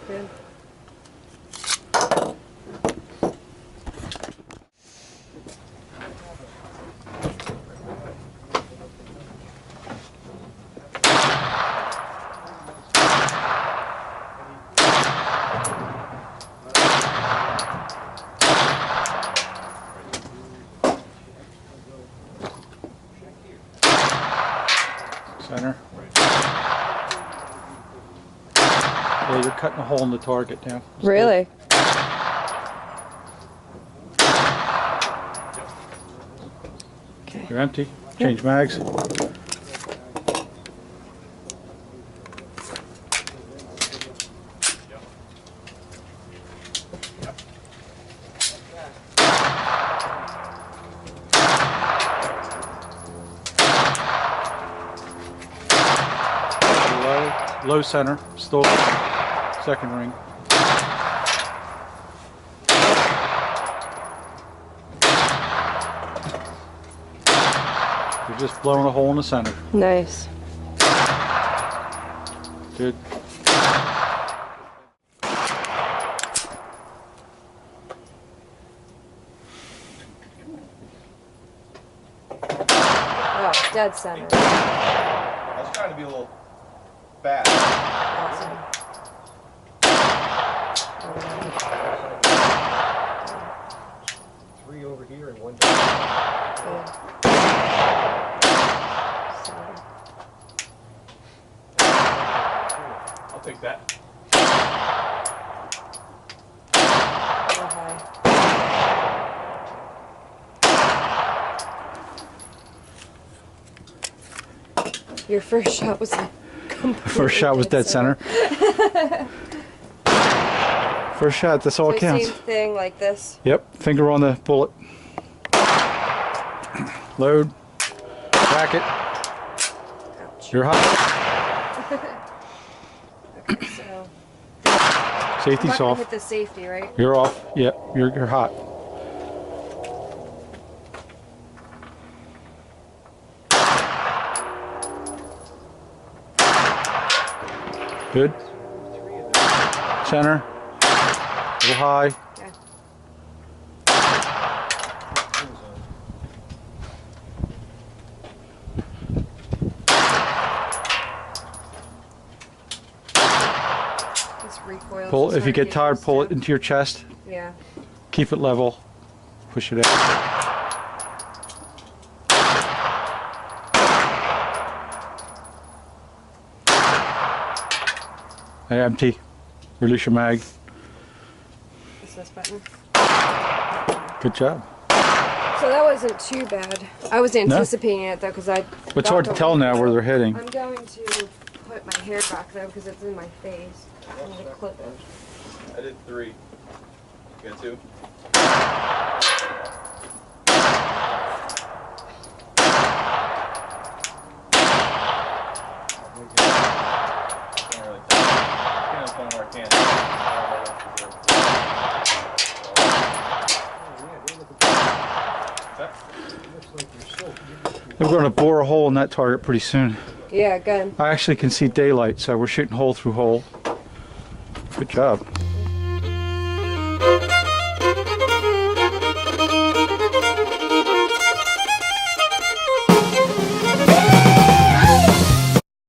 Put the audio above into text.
Good. Center. Yeah, you're cutting a hole in the target now. Really? Okay. You're empty. Change mags. Low center, still second ring. You're just blowing a hole in the center. Nice. Good. Oh, dead center. I was trying to be a little fast. Awesome. 3 over here and 1 Good. down. Center. I'll take that. Real high. Your first shot was First shot was dead center. First shot, that's all So counts. same thing like this. Yep, finger on the bullet. Load. Back it. Ouch. You're hot. Okay, so Safety's I'm not gonna off. hit the safety, right? You're off. Yep, you're hot. Good. Center. A little high. Okay. This recoil. Pull. If you get tired, pull it into your chest. Yeah. Keep it level. Push it out. Hey, empty. Release your mag. Is this button? Good job. So that wasn't too bad. I was anticipating it though because I. But it's hard to tell now where they're hitting. I'm going to put my hair back though because it's in my face. I'm gonna clip it. I did 3. You got 2? We're going to bore a hole in that target pretty soon. Yeah, good. I actually can see daylight, so we're shooting hole through hole. Good job.